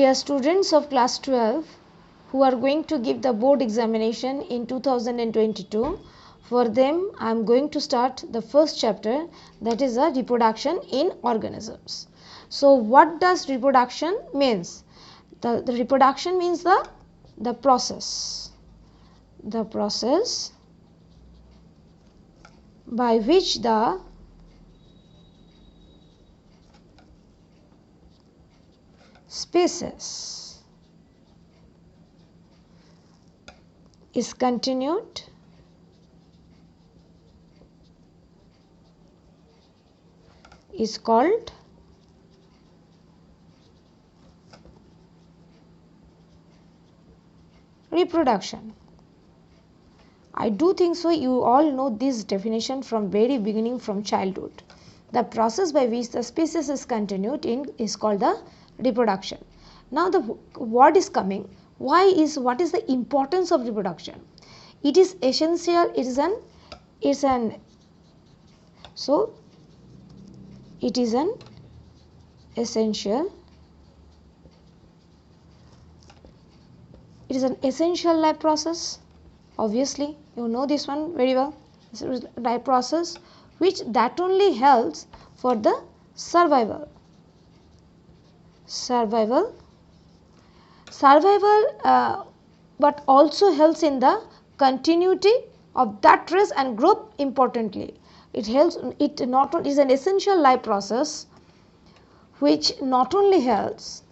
Dear students of class 12 who are going to give the board examination in 2022, for them I am going to start the first chapter, that is a reproduction in organisms. So what does reproduction means? The reproduction means the process by which the species is continued is called reproduction. I do think so you all know this definition from very beginning, from childhood. The process by which the species is continued is called the reproduction. Now the word is coming. What is the importance of reproduction? It is essential. It is an essential life process. Obviously you know this one very well. This is life process which that only helps for the survival, but also helps in the continuity of that race and group. Importantly, it helps, it not only is an essential life process which not only helps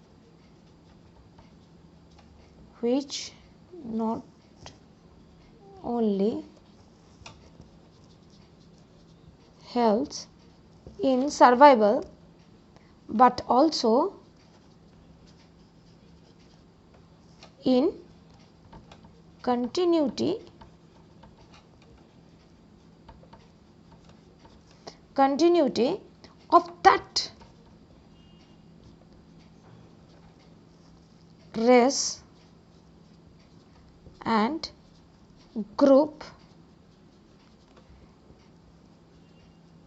in survival but also in continuity of that race and group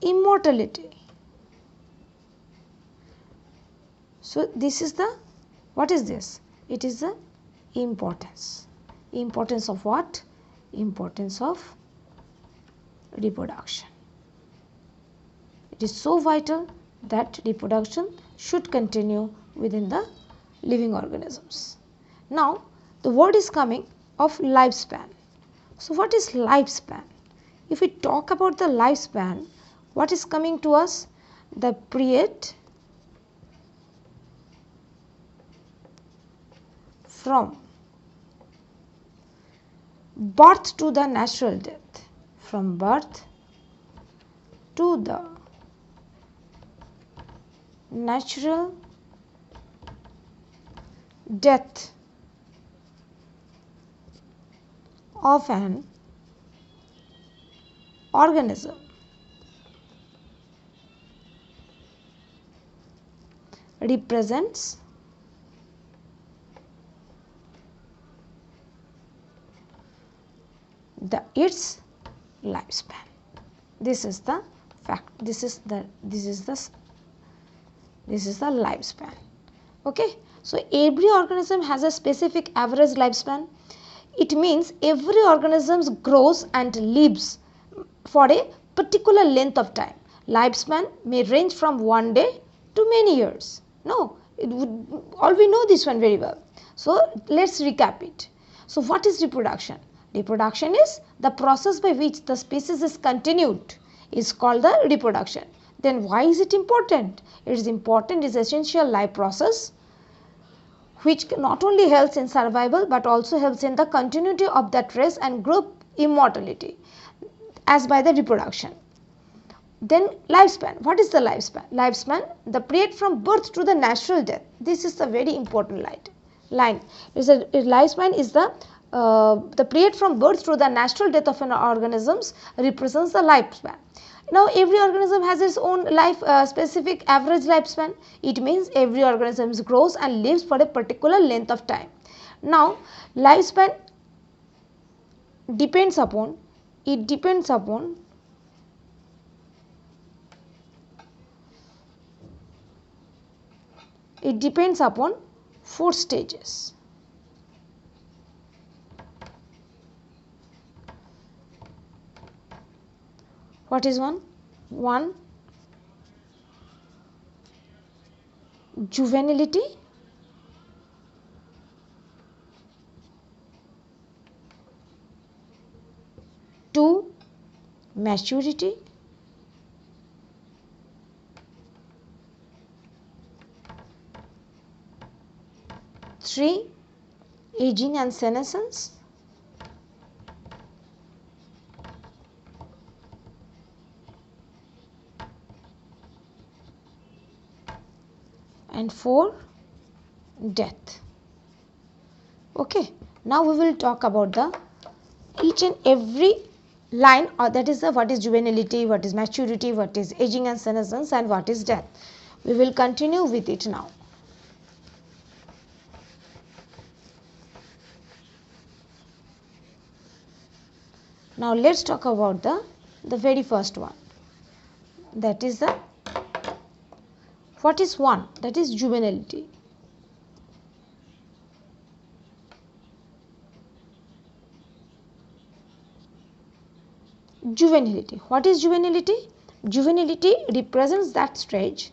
immortality. So this is the, what is this? It is the importance of what? Importance of reproduction. It is so vital that reproduction should continue within the living organisms. Now the word is coming of lifespan. So what is lifespan? If we talk about the lifespan, what is coming to us? The period from birth to the natural death. From birth to the natural death of an organism represents its lifespan. This is the fact. This is the lifespan. Okay. So every organism has a specific average lifespan. It means every organism grows and lives for a particular length of time. Lifespan may range from one day to many years. No, all we know this one very well. So let's recap it. So what is reproduction? Reproduction is the process by which the species is continued is called the reproduction. Then why is it important? It is important, it is essential life process which not only helps in survival but also helps in the continuity of that race and group immortality as by the reproduction. Then lifespan. What is the lifespan? Lifespan, the period from birth to the natural death. This is the very important line. Lifespan is the period from birth to the natural death of an organism represents the lifespan. Now every organism has its own specific average lifespan. It means every organism grows and lives for a particular length of time. Now lifespan depends upon 4 stages. What is one? One, juvenility. Two, maturity. Three, aging and senescence. And 4, death. Okay, now we will talk about the each and every line, or that is the what is juvenility, what is maturity, what is aging and senescence, and what is death. We will continue with it now. Now let's talk about the very first one, that is the what is one, that is juvenility. Juvenility. What is juvenility? Juvenility represents that stage,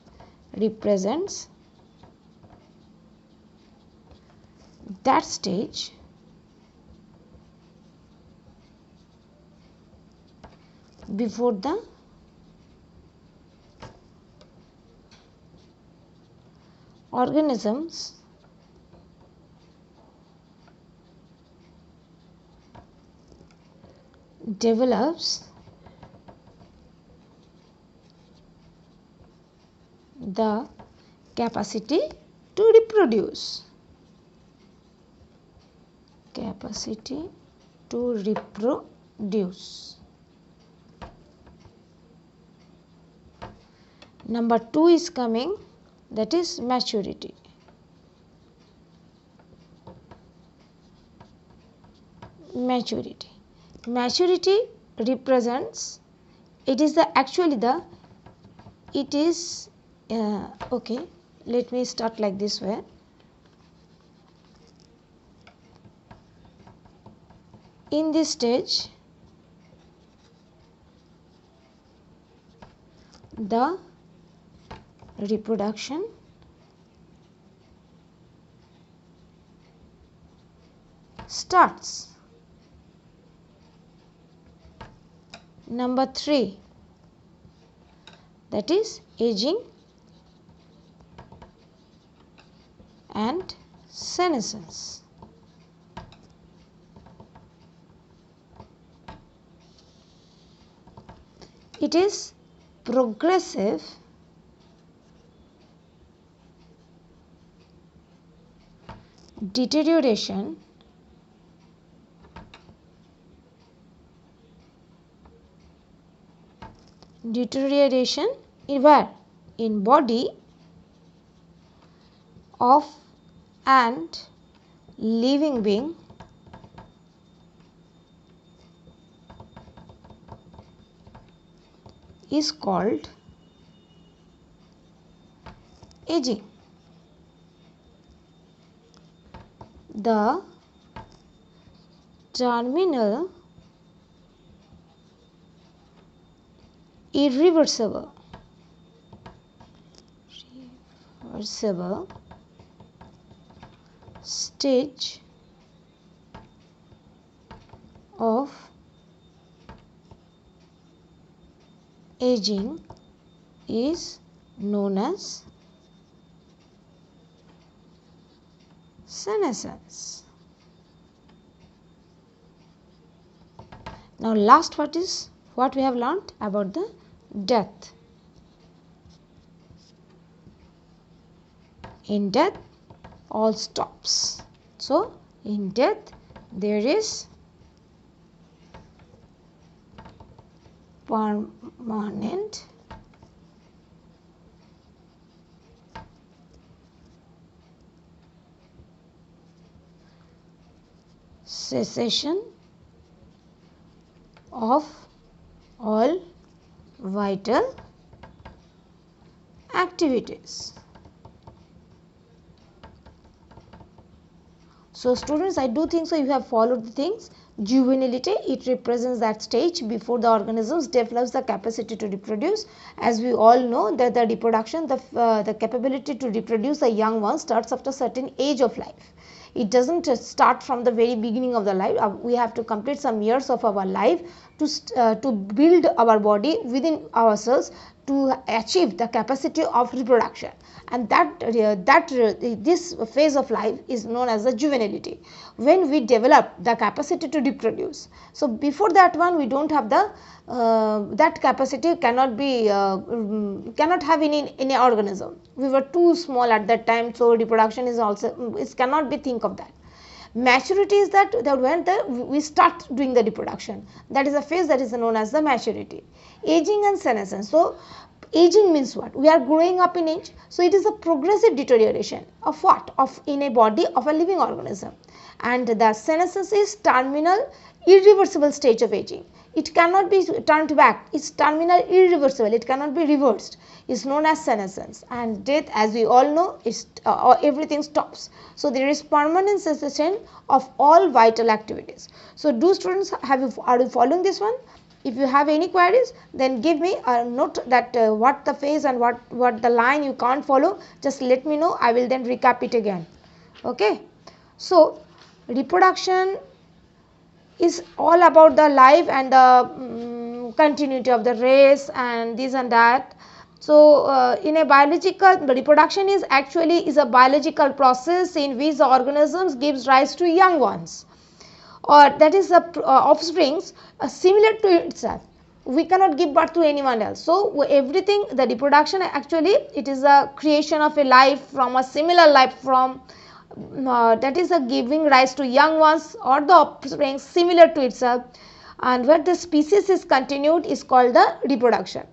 before the organisms develops the capacity to reproduce. Number 2 is coming, that is maturity. Maturity represents, it is the actually the, it is okay, let me start like this way. In this stage, the reproduction starts. Number 3, that is aging and senescence. It is progressive deterioration in where? In body of an living being is called aging. The terminal irreversible stage of aging is known as senescence. Now last, what we have learnt about the death. In death all stops. So in death there is permanent cessation of all vital activities. So students, I do think so you have followed the things. Juvenility, it represents that stage before the organisms develops the capacity to reproduce. As we all know that the reproduction, the capability to reproduce the young one starts after certain age of life. It does not start from the very beginning of the life. We have to complete some years of our life to build our body within ourselves to achieve the capacity of reproduction, and this phase of life is known as the juvenility, when we develop the capacity to reproduce. So before that one, we don't have the that capacity, cannot have any organism. We were too small at that time, so reproduction is also, it cannot be think of that. Maturity is that when we start doing the reproduction, that is a phase that is known as the maturity. Aging and senescence. So aging means what? We are growing up in age. So it is a progressive deterioration of what? Of in a body of a living organism. And the senescence is terminal, irreversible stage of aging. It cannot be turned back. It's terminal, irreversible. It cannot be reversed. It's known as senescence. And death, as we all know, is everything stops. So there is permanent cessation of all vital activities. So do students are you following this one? If you have any queries, then give me a note that what the phase and what the line you can't follow, just let me know. I will then recap it again. Okay. So reproduction is all about the life and the continuity of the race and this and that. So in a biological, reproduction is a biological process in which the organisms gives rise to young ones, or that is the offsprings similar to itself. We cannot give birth to anyone else. So everything, the reproduction, actually it is a creation of a life from a similar life from that is a giving rise to young ones or the offspring similar to itself, and where the species is continued is called the reproduction.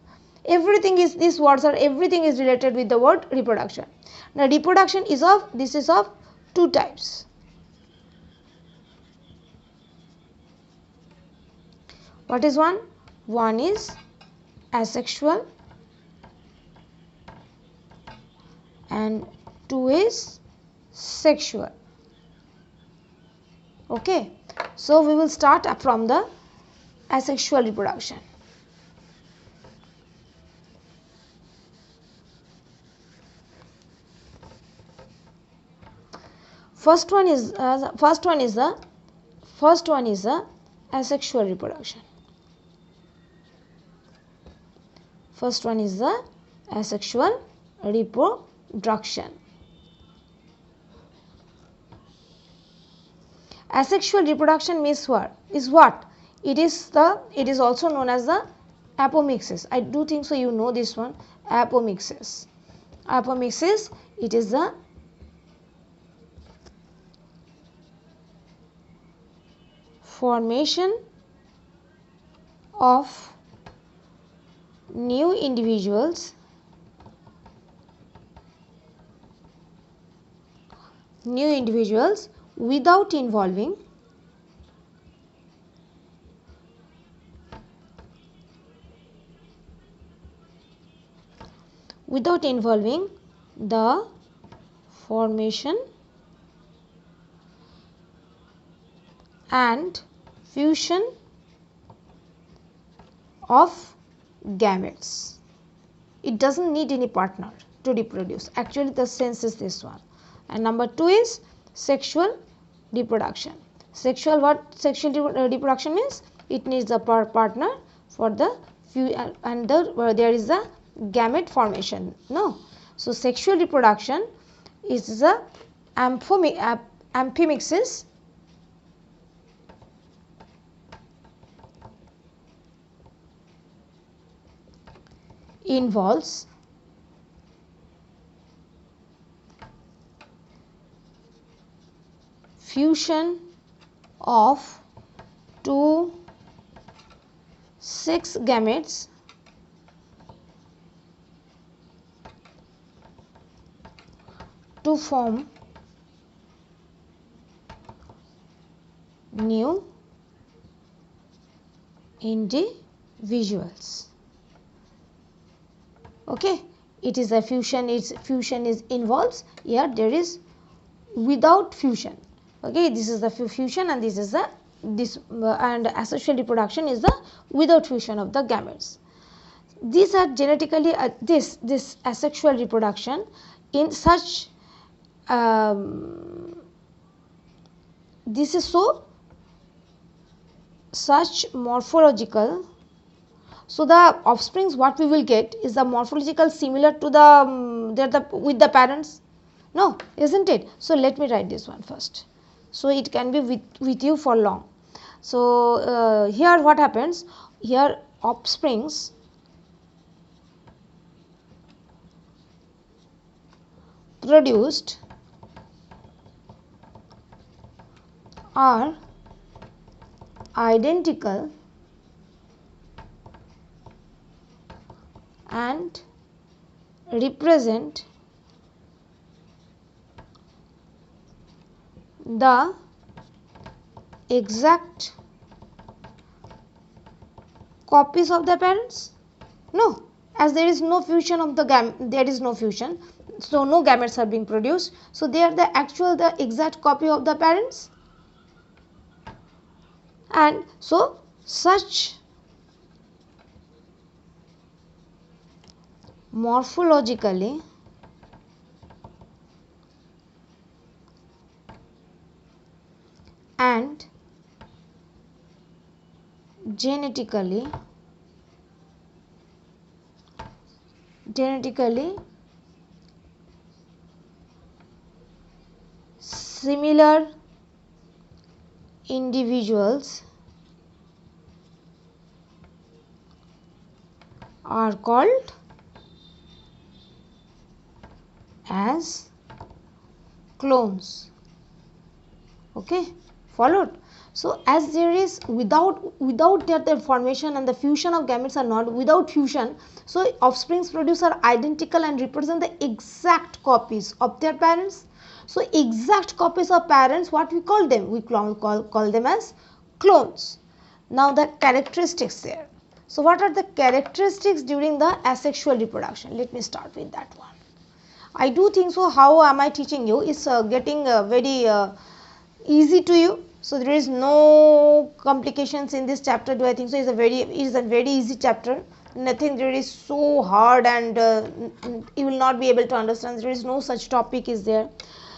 Everything is, these words are, everything is related with the word reproduction. Now reproduction is of two types. What is one? One is asexual and two is sexual. Okay. So we will start from the asexual reproduction. First one is the asexual reproduction. First one is the asexual reproduction. Asexual reproduction means what? It is also known as the apomixis. I do think so you know this one, apomixis. Apomixis, it is the formation of new individuals without involving the formation and fusion of gametes. It doesn't need any partner to reproduce. Actually the sense is this one. And number two is sexual reproduction. Sexual reproduction means it needs a partner for the and there is a gamete formation. No. So sexual reproduction is the amphimixis involves fusion of two sex gametes to form new individuals. Okay, it is a fusion. Its fusion is involves. Here there is without fusion. Okay, this is the fusion, and this is the and asexual reproduction is the without fusion of the gametes. These are genetically this asexual reproduction in such this is so such morphological. So the offsprings what we will get is the morphological similar to the with the parents. No, isn't it? So let me write this one first, so it can be with you for long. So here what happens, here offsprings produced are identical and represent the exact copies of the parents? No, as there is no fusion of the there is no fusion, so no gametes are being produced. So they are the exact copy of the parents, and so such morphologically and genetically similar individuals are called as clones. Okay, followed. So as there is without that the formation and the fusion of gametes are not without fusion, so offsprings produced are identical and represent the exact copies of their parents. So exact copies of parents, what we call them? We call them as clones. Now the characteristics there. So what are the characteristics during the asexual reproduction? Let me start with that one. I do think so. How am I teaching you? Is getting very easy to you. So there is no complications in this chapter. Do I think so? It is a very easy chapter. Nothing there is so hard and you will not be able to understand. There is no such topic is there.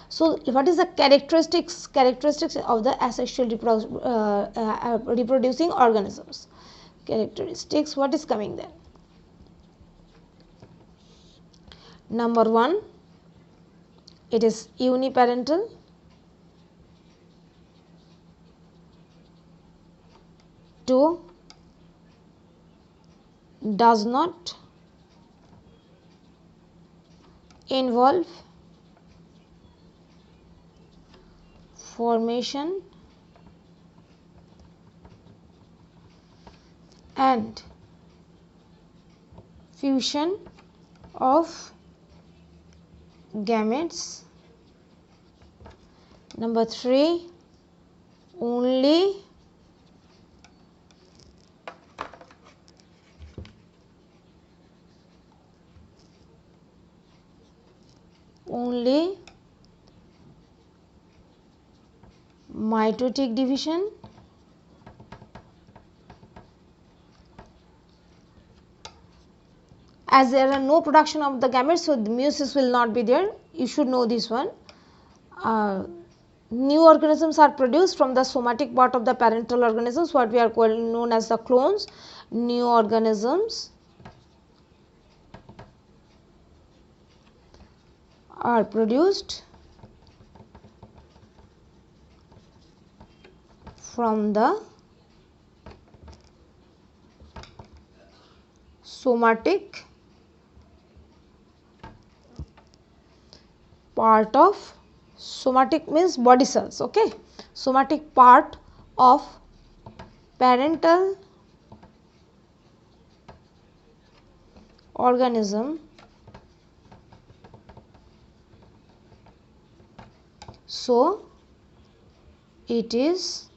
So what is the characteristics of the asexual reproducing organisms? Characteristics. What is coming there? Number 1, it is uniparental. 2, does not involve formation and fusion of gametes. Number 3, only mitotic division as there are no production of the gametes, so the meiosis will not be there. You should know this one. New organisms are produced from the somatic part of the parental organisms, what we are known as the clones. New organisms are produced from the somatic part of, somatic means body cells, okay, somatic part of parental organism. So it is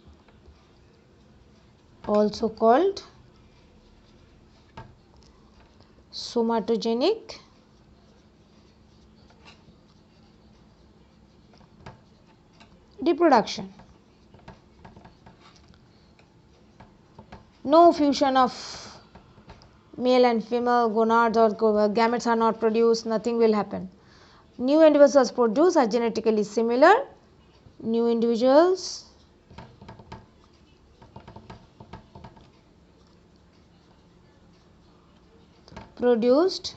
also called somatogenic reproduction. No fusion of male and female gonads or gametes are not produced, nothing will happen. New individuals produced are genetically similar. New individuals produced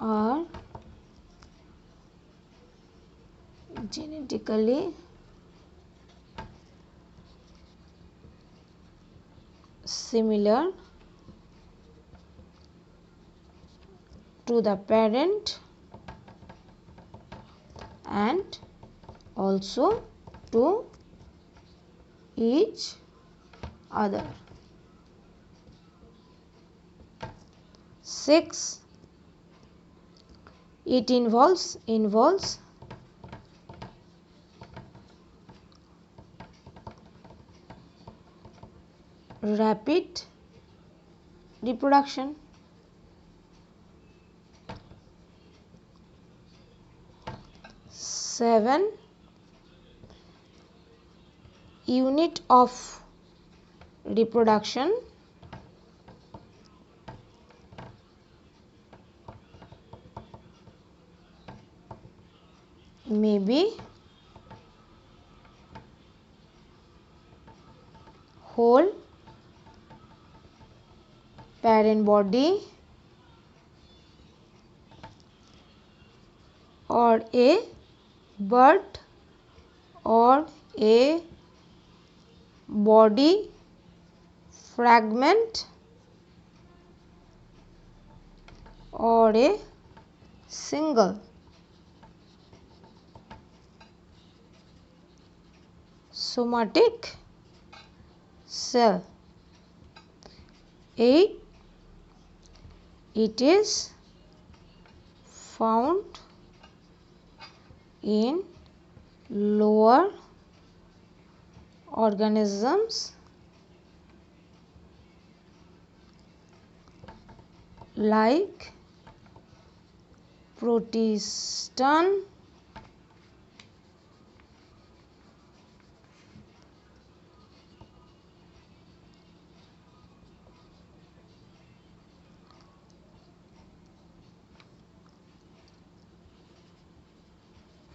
are genetically similar to the parent and also to each other. 6. It involves rapid reproduction. 7. Unit of reproduction may be whole parent body or a bud or a body fragment or a single somatic cell. 8. It is found in lower organisms like protistan,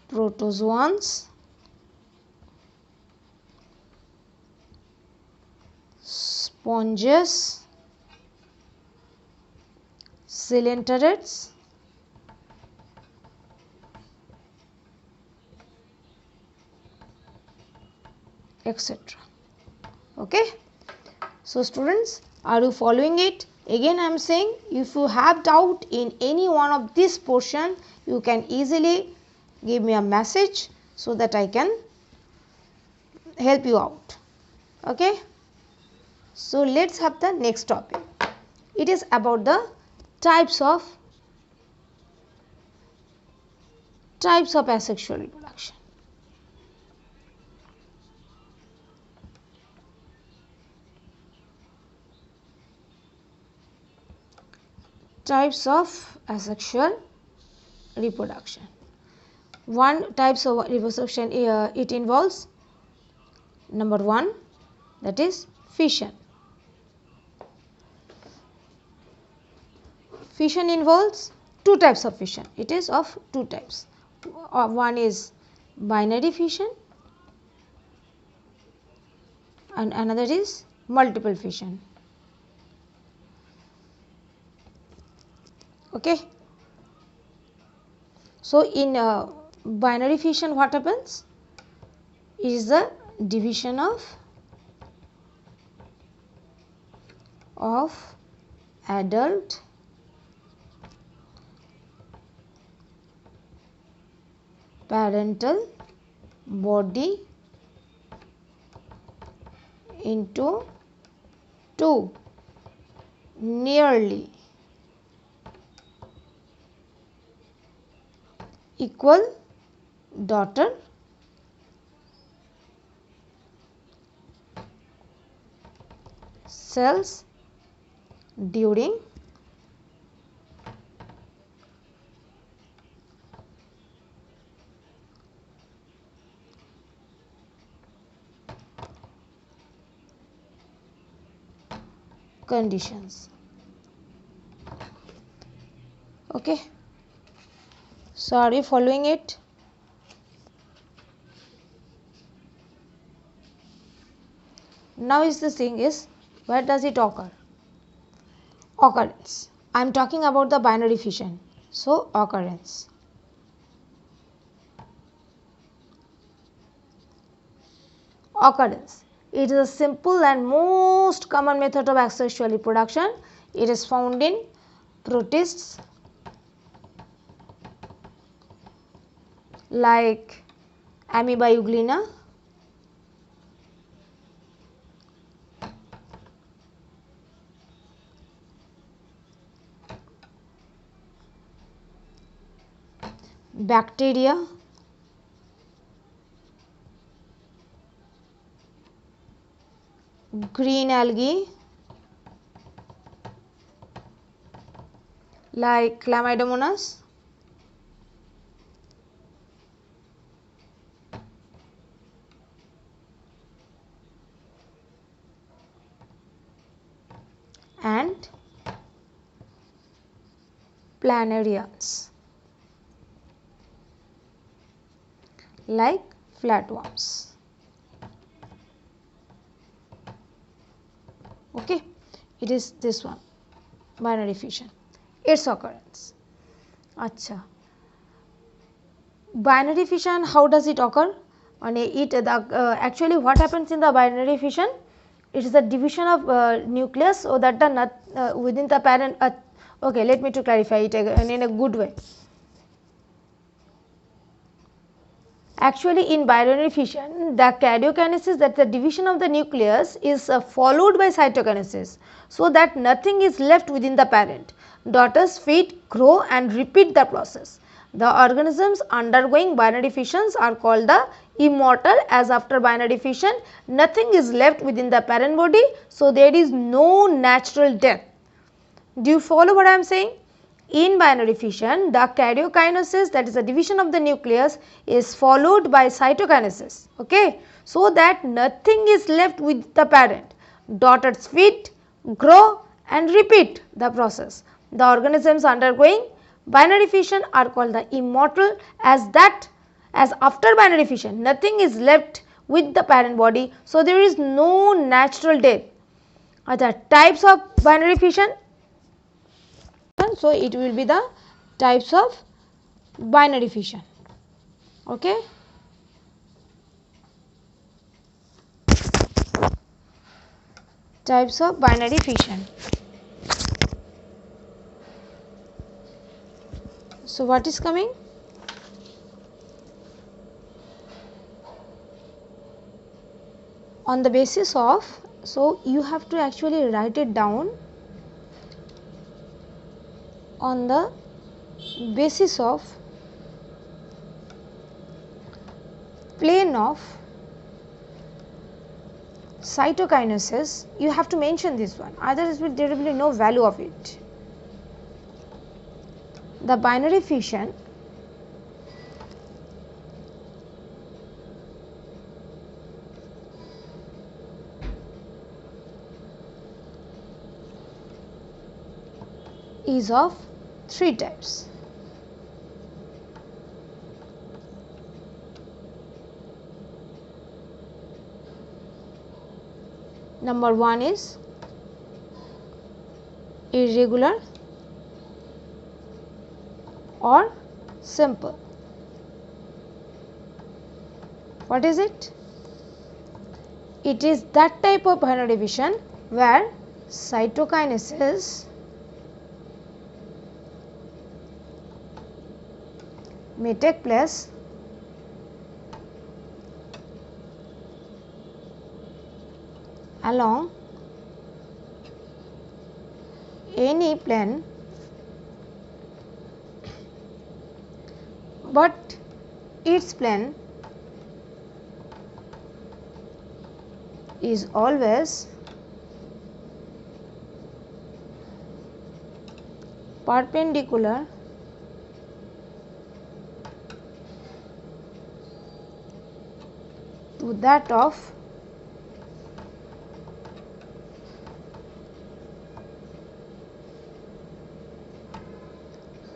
protozoans, sponges, coelenterids, etc. Okay. So students, are you following it? Again I am saying, if you have doubt in any one of this portion, you can easily give me a message so that I can help you out. Okay. So let's have the next topic. It is about the types of asexual reproduction. Types of asexual reproduction. One types of reproduction, it involves number 1, that is fission. Fission involves 2 types of fission. It is of 2 types. One is binary fission and another is multiple fission. Okay. So in binary fission, what happens is the division of adult parental body into 2 nearly equal daughter cells during conditions. Okay, so are you following it? Now is the thing is, where does it occur? Occurrence. I am talking about the binary fission. So occurrence. Occurrence. It is a simple and most common method of asexual reproduction. It is found in protists like Amoeba euglena, bacteria, green algae like Chlamydomonas, and planarians like flatworms. Okay, it is this one, binary fission, its occurrence. Acha, binary fission, how does it occur? Actually what happens in the binary fission, it is the division of nucleus, so that the within the parent. Okay, let me to clarify it in a good way. Actually in binary fission, the karyokinesis, that the division of the nucleus, is followed by cytokinesis, so that nothing is left within the parent. Daughters feed, grow and repeat the process. The organisms undergoing binary fissions are called the immortal, as after binary fission nothing is left within the parent body, so there is no natural death. Do you follow what I am saying? In binary fission, the karyokinesis, that is the division of the nucleus, is followed by cytokinesis, okay, so that nothing is left with the parent. Daughters feed, grow and repeat the process. The organisms undergoing binary fission are called the immortal, as after binary fission nothing is left with the parent body, so there is no natural death. Other types of binary fission, so it will be the types of binary fission. Okay, types of binary fission. So what is coming? On the basis of, so you have to actually write it down. On the basis of plane of cytokinesis, you have to mention this one, otherwise there will be no value of it. The binary fission is of three types. Number one is irregular or simple. What is it? It is that type of binary fission where cytokinesis may take place along any plane, but its plane is always perpendicular to that of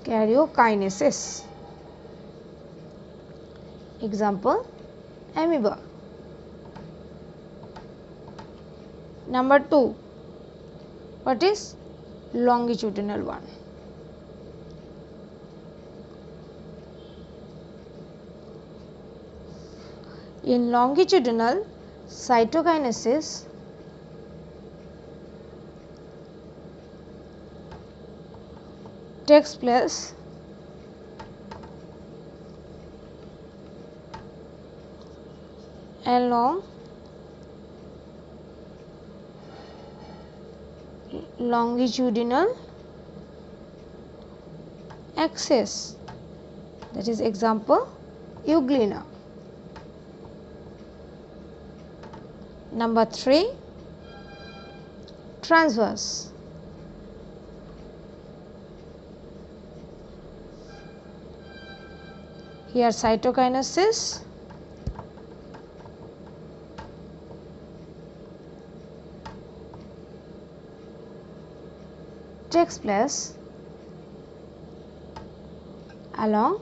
Karyokinesis. Example, amoeba. Number 2, what is longitudinal one? In longitudinal, cytokinesis takes place along longitudinal axis, that is example euglena. Number 3, transverse. Here cytokinesis takes place along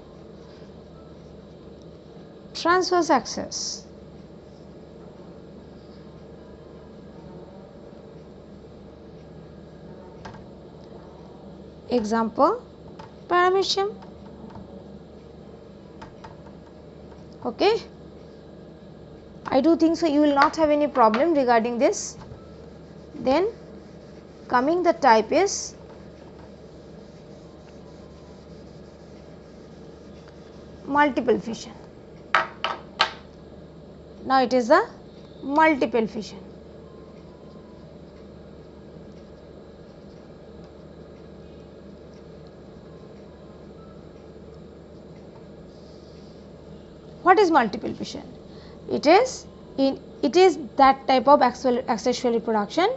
transverse axis. Example, paramecium. Okay, I do think so you will not have any problem regarding this. Then coming the type is multiple fission. Now it is a multiple fission. What is multiple fission? It is that type of asexual reproduction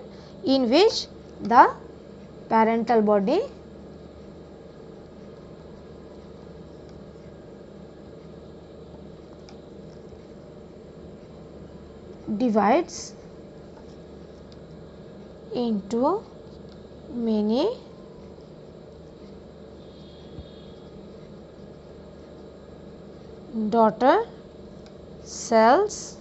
in which the parental body divides into many daughter cells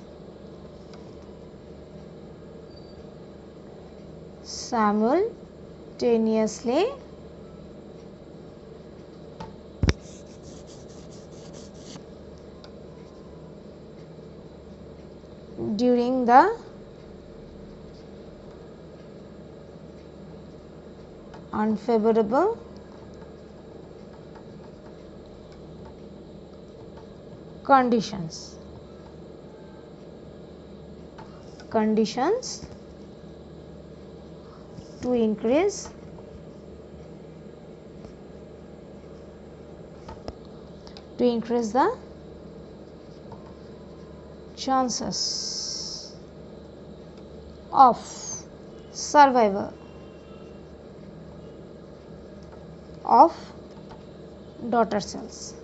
simultaneously during the unfavorable conditions to increase the chances of survival of daughter cells.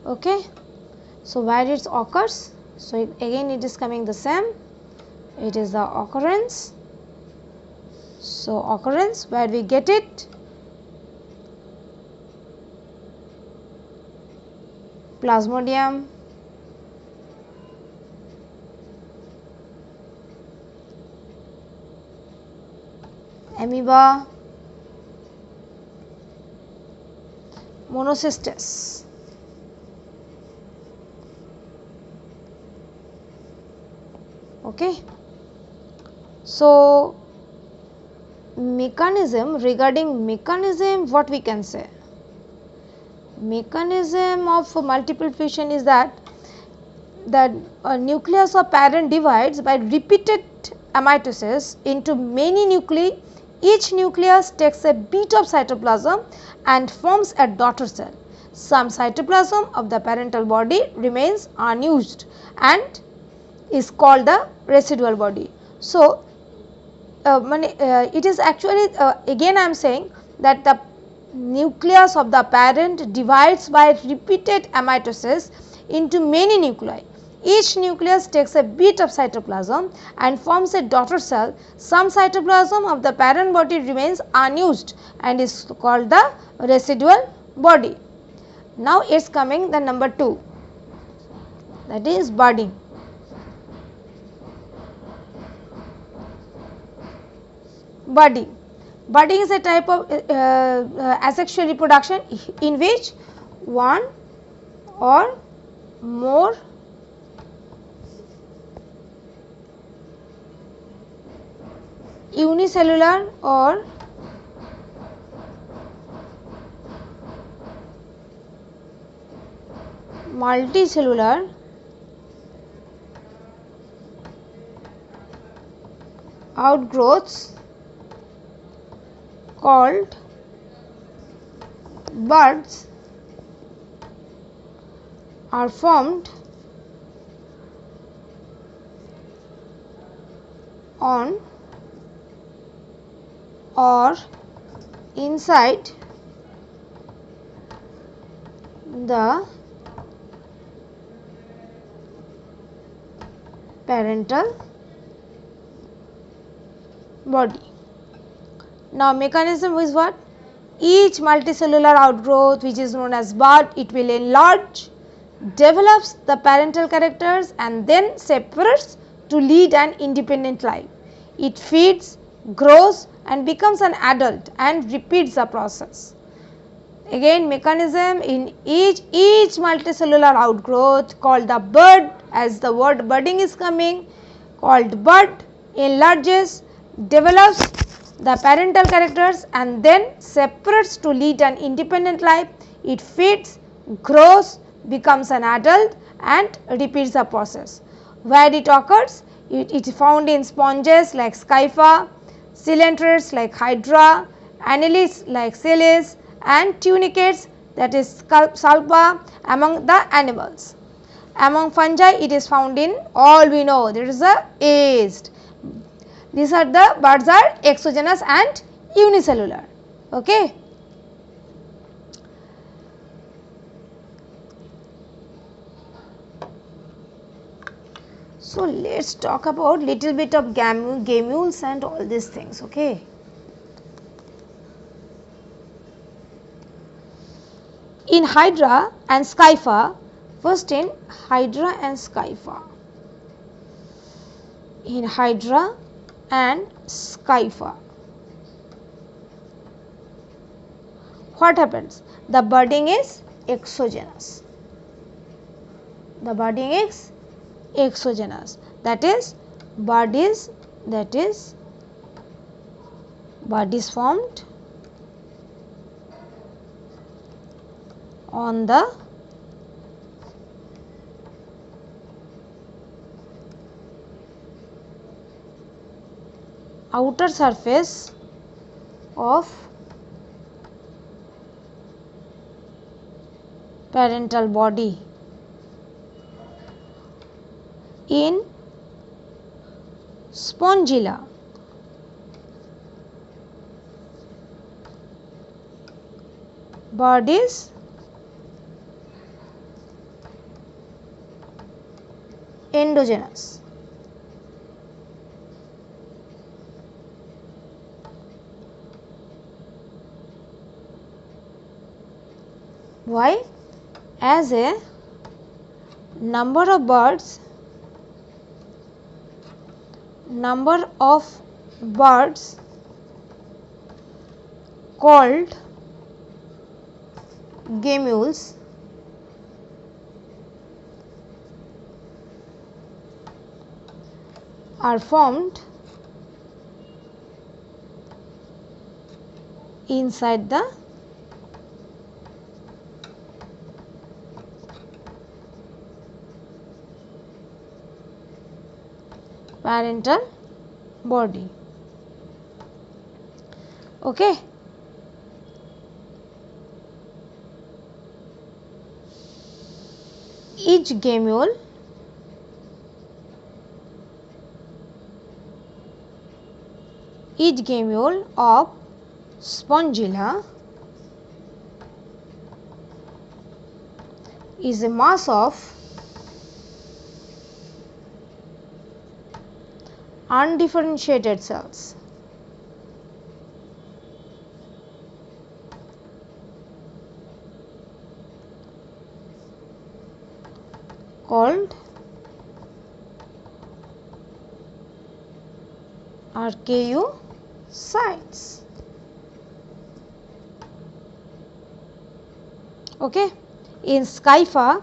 Okay, so where it occurs? So again it is coming the same, it is the occurrence. So occurrence, where we get it? Plasmodium, amoeba, monocystis. Okay, so regarding mechanism, what we can say? Mechanism of multiple fission is that a nucleus of parent divides by repeated amitosis into many nuclei. Each nucleus takes a bit of cytoplasm and forms a daughter cell. Some cytoplasm of the parental body remains unused and is called the residual body. So it is actually again I am saying that the nucleus of the parent divides by repeated amitosis into many nuclei. Each nucleus takes a bit of cytoplasm and forms a daughter cell. Some cytoplasm of the parent body remains unused and is called the residual body. Now it is coming the number 2, that is budding. Budding. Budding is a type of asexual reproduction in which one or more unicellular or multicellular outgrowths called buds are formed on or inside the parental body. Now mechanism is what? Each multicellular outgrowth which is known as bud, it will enlarge, develops the parental characters and then separates to lead an independent life. It feeds, grows and becomes an adult and repeats the process. Again mechanism in each multicellular outgrowth called the bud, as the word budding is coming, called bud, enlarges, develops the parental characters and then separates to lead an independent life. It feeds, grows, becomes an adult and repeats the process. Where it occurs? It is found in sponges like Scypha, coelenterate like Hydra, annelids like Celis and tunicates, that is Salpa, among the animals. Among fungi it is found in all we know, there is a yeast. These are the buds are exogenous and unicellular. Okay. So let us talk about little bit of gammules and all these things. Okay. In Hydra and Scypha, first in Hydra and Scypha. In Hydra and Scypha, what happens? The budding is exogenous. The budding is exogenous, that is bud is formed on the outer surface of parental body in spongilla. Bud is endogenous. Why? As a number of buds called gammules are formed inside the parental body. Okay. Each gammule of spongilla is a mass of undifferentiated cells. Called archaeocytes. Okay, in Scypha,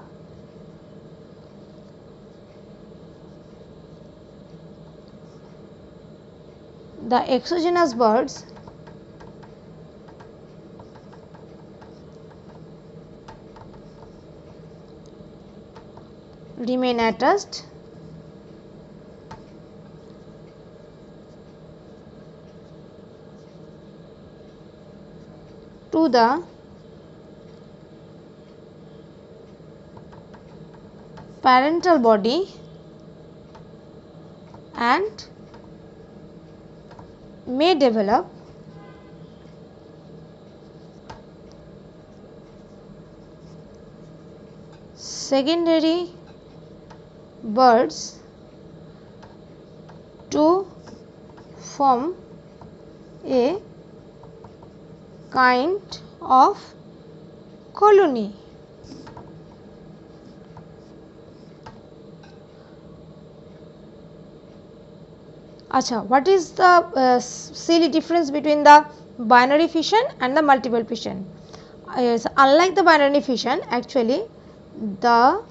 the exogenous birds remain attached to the parental body and may develop secondary birds to form a kind of colony. Acha, what is the silly difference between the binary fission and the multiple fission? Unlike the binary fission, actually the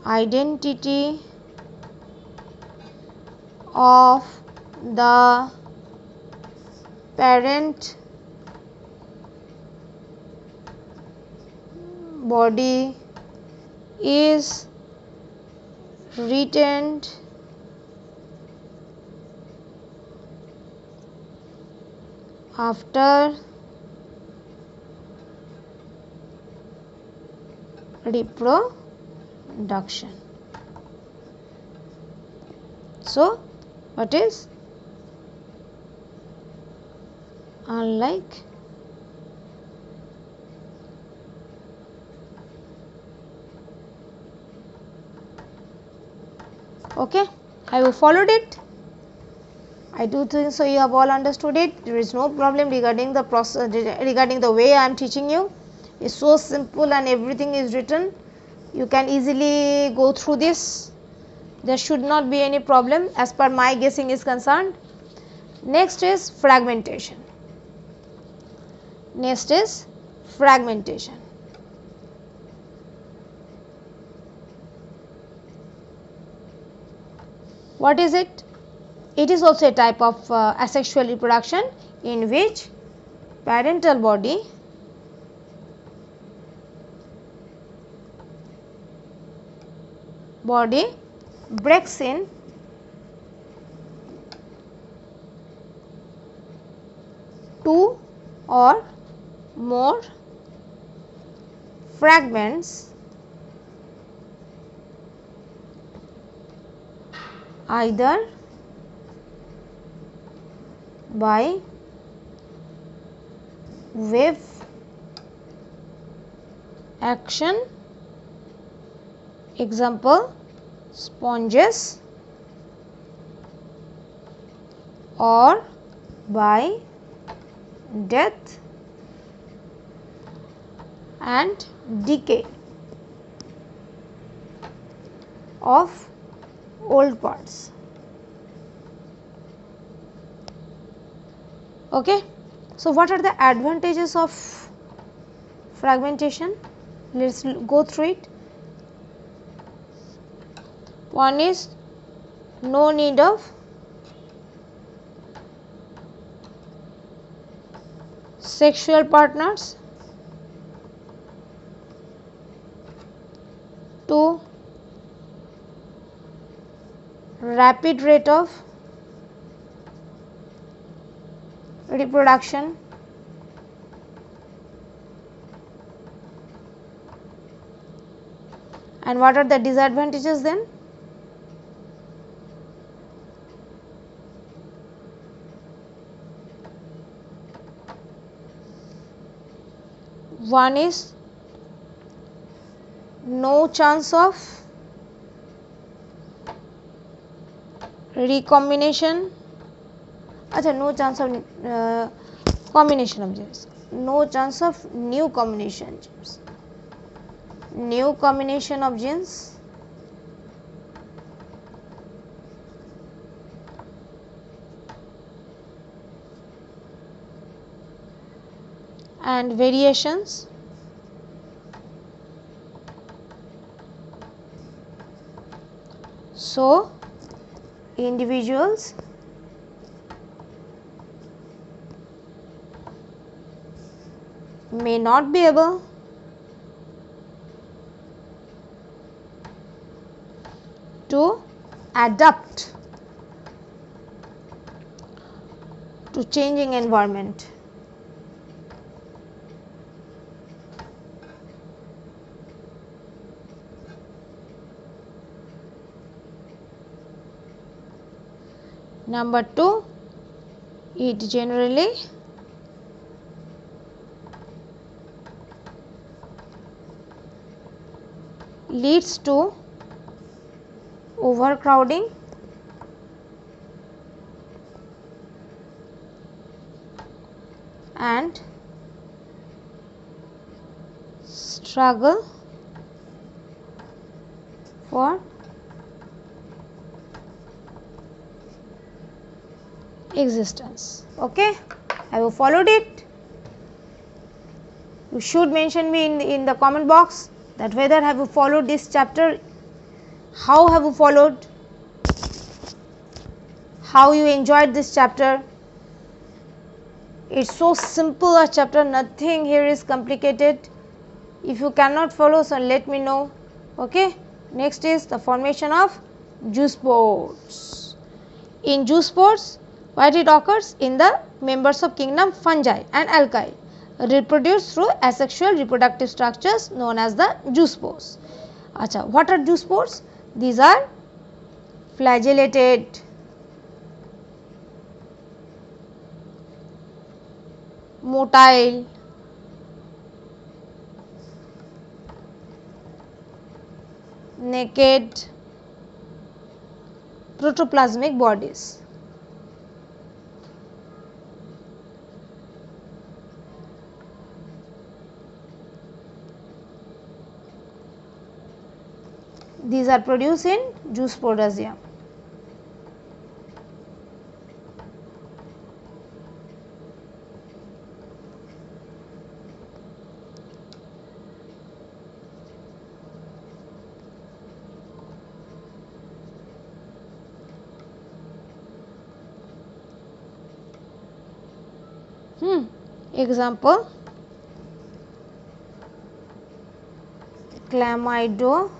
identity of the parent body is retained after reproduction. So, what is unlike okay, have you followed it? I do think so you have all understood it. There is no problem regarding the process, regarding the way I am teaching you. It's so simple and everything is written. You can easily go through this. There should not be any problem as per my guessing is concerned. Next is fragmentation. Next is fragmentation. What is it? It is also a type of asexual reproduction in which parental body breaks in two or more fragments either by wave action, example sponges, or by death and decay of old parts. Okay. So, what are the advantages of fragmentation? Let us go through it. One is no need of sexual partners. 2, rapid rate of reproduction. And what are the disadvantages then? One is no chance of recombination, acha no chance of combination of genes, no chance of new combination genes, new combination of genes, and variations, so individuals may not be able to adapt to changing environment. Number 2, it generally leads to overcrowding and struggle for existence. Okay, have you followed it? You should mention me in the comment box that whether have you followed this chapter, how have you followed, how you enjoyed this chapter. It's so simple a chapter, nothing here is complicated. If you cannot follow, so let me know. Okay, next is the formation of zoospores. In zoospores, what it occurs? In the members of kingdom fungi and algae, reproduced through asexual reproductive structures known as the zoospores. Acha, what are zoospores? These are flagellated, motile, naked protoplasmic bodies. These are produced in zoosporidium. Example, Chlamydomonas,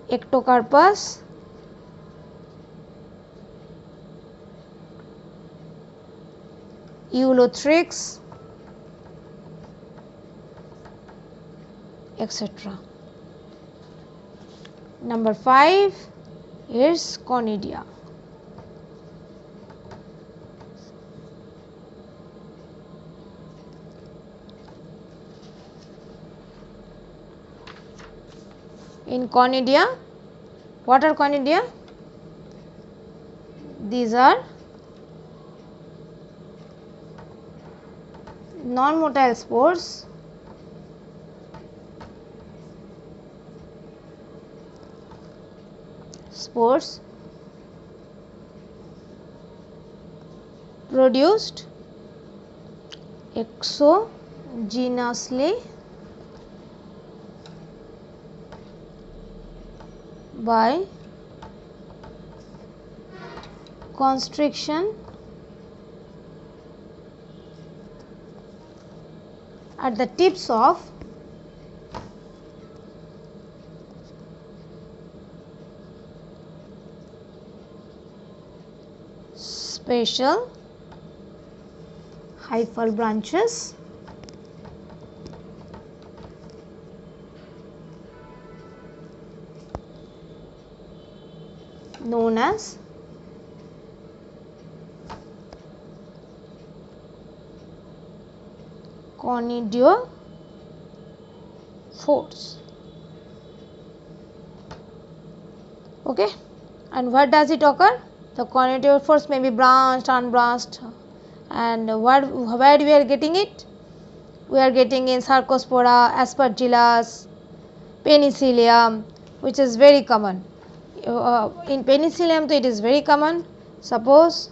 Ectocarpus, Eulothrix, etc. Number 5 is Conidia. In Conidia, what are Conidia? These are non-motile spores produced exogenously by constriction at the tips of special hyphal branches known as conidiophores. Okay, and what does it occur? The conjugative force may be branched, unbranched, and where we are getting it? We are getting in Sarcospora, Aspergillus, Penicillium, which is very common. In Penicillium, it is very common. Suppose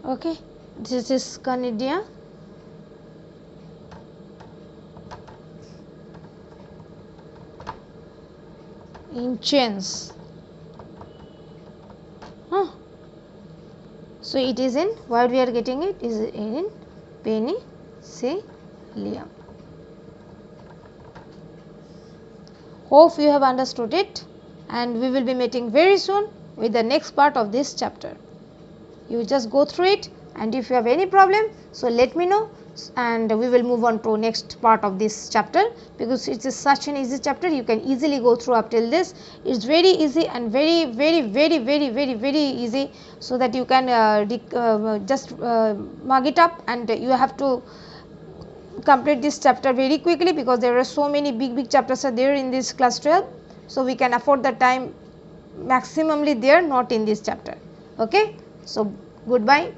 okay, this is Conidia. In chains. So it is in, where we are getting it is in Penicillium. Hope you have understood it, and we will be meeting very soon with the next part of this chapter. You just go through it, and if you have any problem, so let me know, and we will move on to next part of this chapter, because it is such an easy chapter. You can easily go through up till this. It's very easy and very easy, so that you can just mug it up, and you have to complete this chapter very quickly, because there are so many big chapters are there in this class 12. So we can afford the time maximally there, not in this chapter. Okay, so goodbye.